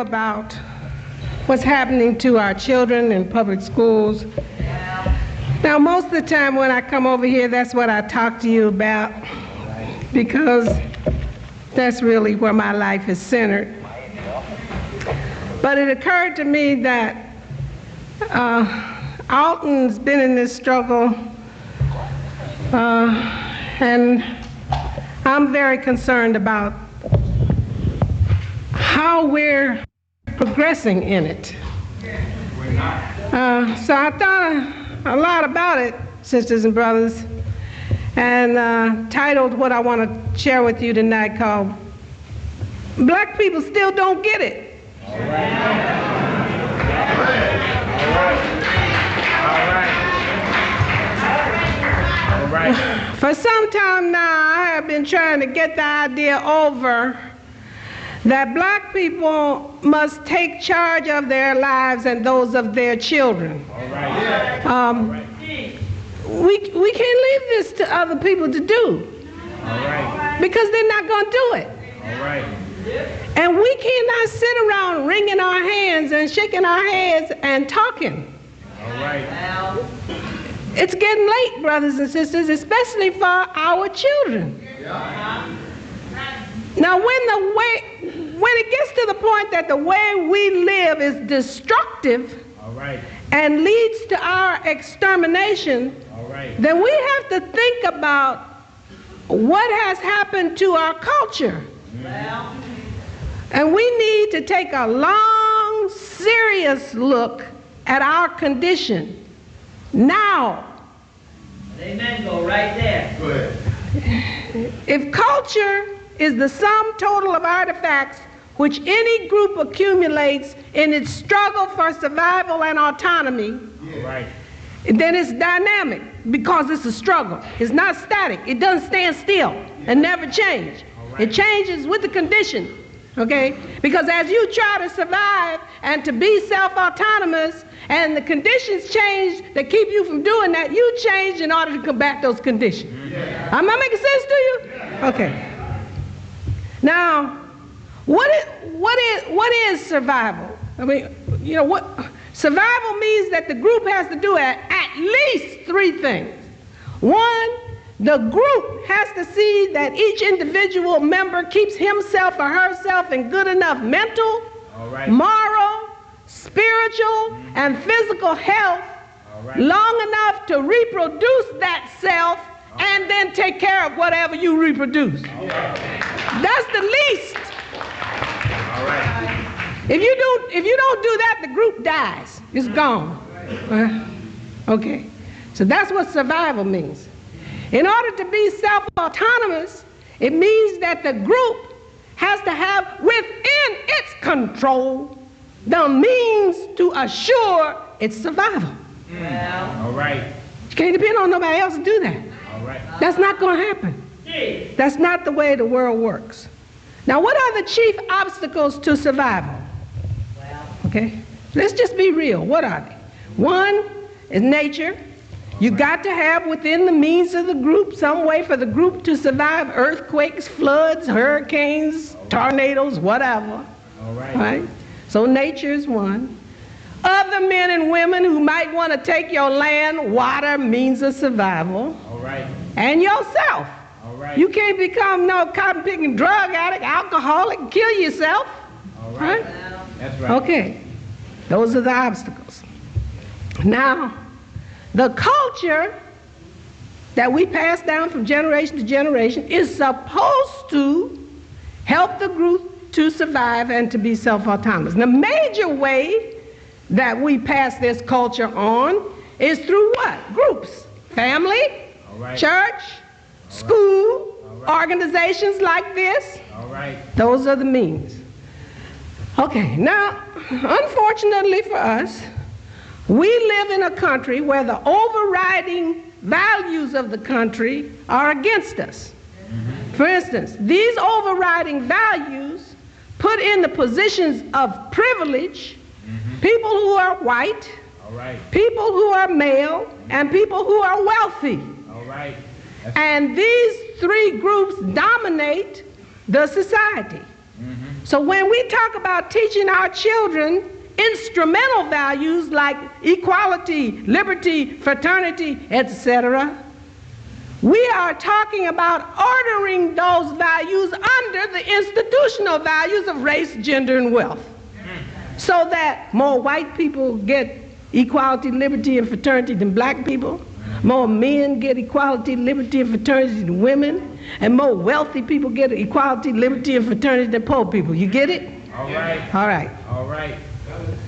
about what's happening to our children in public schools. Now, most of the time when I come over here, that's what I talk to you about, because that's really where my life is centered. But it occurred to me that Alton's been in this struggle, and I'm very concerned about how we're progressing in it. So I thought a lot about it, sisters and brothers, and titled what I want to share with you tonight called Black People Still Don't Get It. All right. For some time now, I have been trying to get the idea over that black people must take charge of their lives and those of their children. All right. We can't leave this to other people to do. All right. Because they're not going to do it. All right. And we cannot sit around wringing our hands and shaking our heads and talking. All right. It's getting late, brothers and sisters, especially for our children. Yeah. Now, when it gets to the point that the way we live is destructive, all right, and leads to our extermination, all right, then we have to think about what has happened to our culture. Well. And we need to take a long, serious look at our condition now. Amen, go right there. Go ahead. If culture is the sum total of artifacts which any group accumulates in its struggle for survival and autonomy, right, then it's dynamic because it's a struggle. It's not static. It doesn't stand still and never change. It changes with the condition, okay? Because as you try to survive and to be self-autonomous and the conditions change that keep you from doing that, you change in order to combat those conditions. Am I making sense to you? Okay. Now, what is survival? I mean, you know, what survival means that the group has to do at least three things. One, the group has to see that each individual member keeps himself or herself in good enough mental, moral, spiritual, and physical health long enough to reproduce that self and then take care of whatever you reproduce. That's the least. all right, If you don't do that, the group dies. It's gone. Okay. So that's what survival means. In order to be self-autonomous, it means that the group has to have within its control the means to assure its survival. all right, You can't depend on nobody else to do that. all right, That's not going to happen. That's not the way the world works. Now, what are the chief obstacles to survival? Okay, let's just be real. What are they? One is nature. You got to have within the means of the group some way for the group to survive earthquakes, floods, hurricanes, tornadoes, whatever. all right, Right? So nature is one. Other men and women who might want to take your land, water, means of survival. all right, And yourself. all right, You can't become no cotton-picking drug addict, alcoholic, and kill yourself. all right, Right? that's right, Okay. Those are the obstacles. Now, the culture that we pass down from generation to generation is supposed to help the group to survive and to be self-autonomous. The major way that we pass this culture on is through what? Groups. Family, all right, church, school, organizations like this. all right, Those are the means. Okay, now, unfortunately for us, we live in a country where the overriding values of the country are against us. For instance, these overriding values put in the positions of privilege people who are white, all right, people who are male, and people who are wealthy. all right, And these three groups dominate the society. So when we talk about teaching our children instrumental values like equality, liberty, fraternity, etc., we are talking about ordering those values under the institutional values of race, gender, and wealth, so that more white people get equality, liberty, and fraternity than black people, more men get equality, liberty, and fraternity than women, and more wealthy people get equality, liberty, and fraternity than poor people. You get it? All right. All right. All right.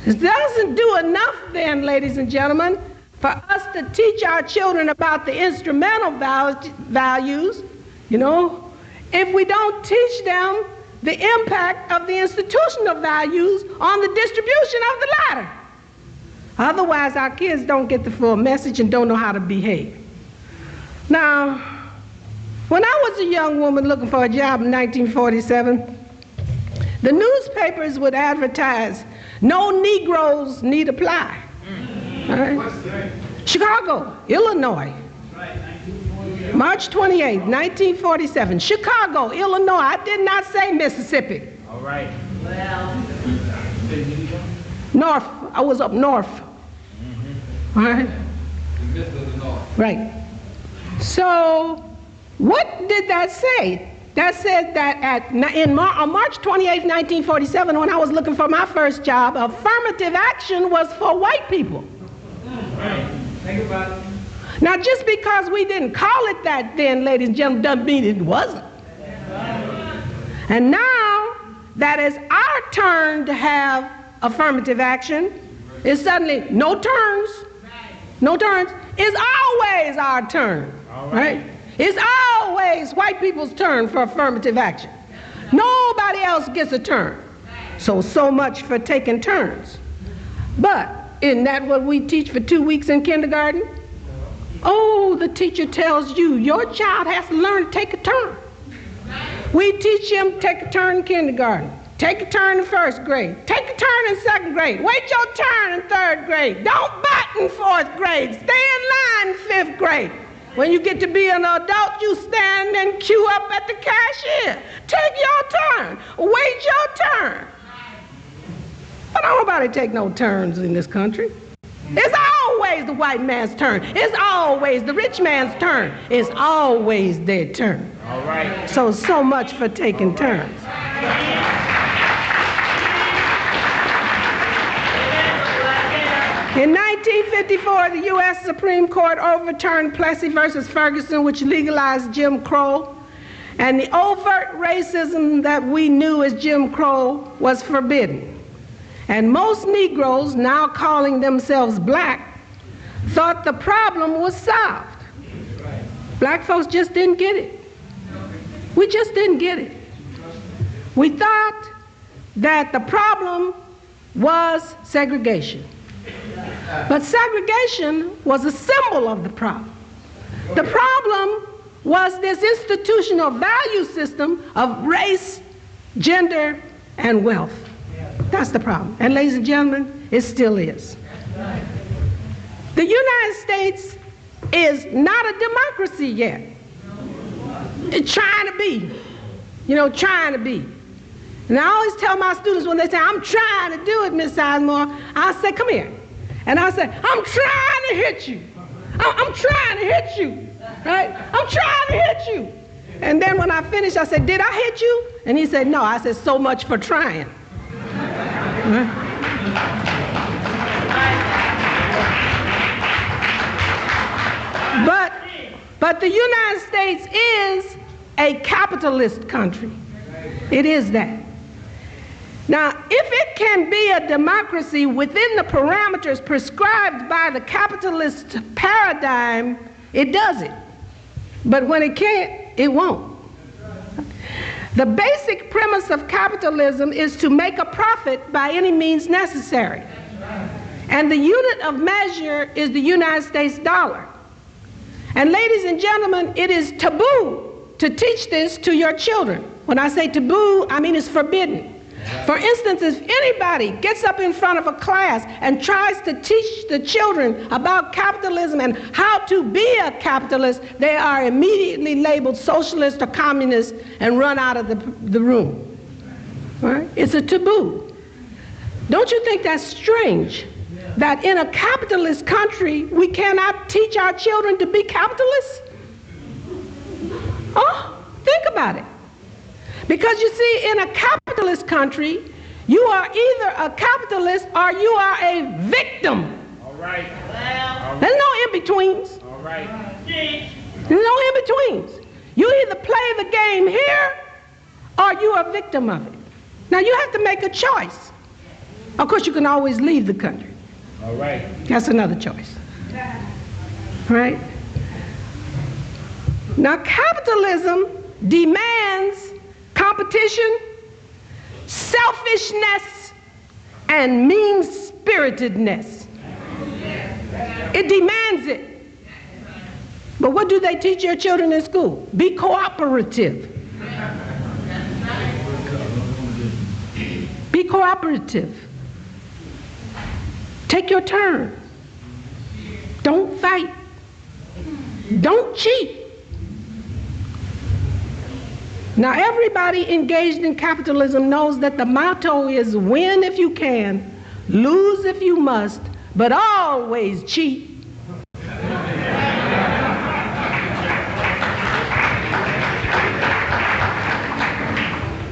It doesn't do enough then, ladies and gentlemen, for us to teach our children about the instrumental values, if we don't teach them the impact of the institutional values on the distribution of the latter. Otherwise, our kids don't get the full message and don't know how to behave. Now, when I was a young woman looking for a job in 1947, the newspapers would advertise, "No Negroes need apply." All right. Chicago, Illinois, March 28, 1947. Chicago, Illinois. I did not say Mississippi. All right. Well, North. I was up north. All right. Right. So, what did that say? That said that on March 28, 1947, when I was looking for my first job, affirmative action was for white people. Right. Think about it. Now, just because we didn't call it that then, ladies and gentlemen, doesn't mean it wasn't. And now that it's our turn to have affirmative action, it's suddenly no turns. No turns. It's always our turn. All right? It's always white people's turn for affirmative action. Nobody else gets a turn. So much for taking turns. But isn't that what we teach for 2 weeks in kindergarten? Oh, the teacher tells you your child has to learn to take a turn. We teach him take a turn in kindergarten, take a turn in first grade, take a turn in second grade, wait your turn in third grade, don't butt in fourth grade, stay in line in fifth grade. When you get to be an adult, you stand and queue up at the cashier. Take your turn, wait your turn. But don't nobody take no turns in this country. It's always the white man's turn. It's always the rich man's turn. It's always their turn. All right. So much for taking turns. In 1954, the U.S. Supreme Court overturned Plessy versus Ferguson, which legalized Jim Crow, and the overt racism that we knew as Jim Crow was forbidden. And most Negroes, now calling themselves black, thought the problem was solved. Black folks just didn't get it. We just didn't get it. We thought that the problem was segregation. But segregation was a symbol of the problem. The problem was this institutional value system of race, gender, and wealth. That's the problem. And ladies and gentlemen, it still is. The United States is not a democracy yet. It's trying to be. Trying to be. And I always tell my students when they say, "I'm trying to do it, Miss Sizemore," I say, "Come here." And I say, "I'm trying to hit you. I'm trying to hit you. Right? I'm trying to hit you." And then when I finish, I say, "Did I hit you?" And he said, "No." I said, "So much for trying." But the United States is a capitalist country. It is that. Now, if it can be a democracy within the parameters prescribed by the capitalist paradigm, it does it. But when it can't, it won't. The basic premise of capitalism is to make a profit by any means necessary. And the unit of measure is the United States dollar. And ladies and gentlemen, it is taboo to teach this to your children. When I say taboo, I mean it's forbidden. For instance, if anybody gets up in front of a class and tries to teach the children about capitalism and how to be a capitalist, they are immediately labeled socialist or communist and run out of the room. Right? It's a taboo. Don't you think that's strange? That in a capitalist country, we cannot teach our children to be capitalists? Oh, think about it. Because you see, in a capitalist country, you are either a capitalist or you are a victim. All right. There's no in-betweens. All right. There's no in-betweens. You either play the game here or you are a victim of it. Now you have to make a choice. Of course, you can always leave the country. All right. That's another choice. Right? Now, capitalism demands competition, selfishness, and mean-spiritedness. It demands it. But what do they teach your children in school? Be cooperative. Be cooperative. Take your turn. Don't fight. Don't cheat. Now, everybody engaged in capitalism knows that the motto is win if you can, lose if you must, but always cheat.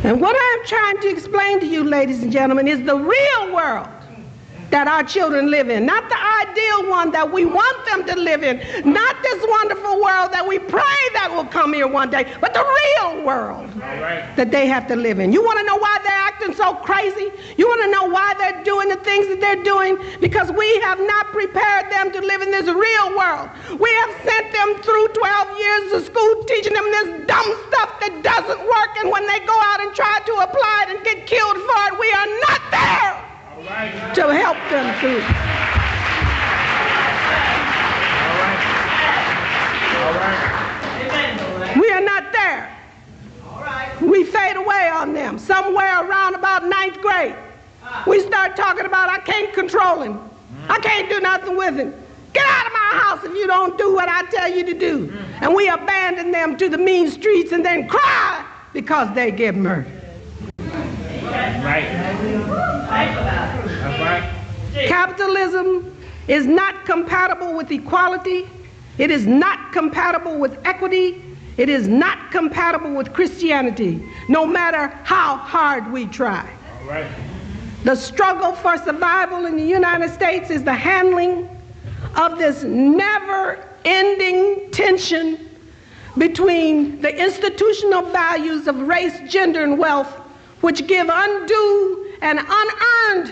And what I'm trying to explain to you, ladies and gentlemen, is the real world that our children live in, not the ideal one that we want them to live in, not this wonderful world that we pray that will come here one day, but the real world that they have to live in. You want to know why they're acting so crazy? You want to know why they're doing the things that they're doing? Because we have not prepared them to live in this real world. We have sent them through 12 years of school teaching them this dumb stuff that doesn't work, and when they go out and try to apply it and get killed for it, we are not there to help them through. We are not there. We fade away on them. Somewhere around about 9th grade, we start talking about, I can't control him. I can't do nothing with him. Get out of my house if you don't do what I tell you to do. And we abandon them to the mean streets and then cry because they get murdered. Capitalism is not compatible with equality. It is not compatible with equity. It is not compatible with Christianity, no matter how hard we try. The struggle for survival in the United States is the handling of this never-ending tension between the institutional values of race, gender, and wealth, which give undue and unearned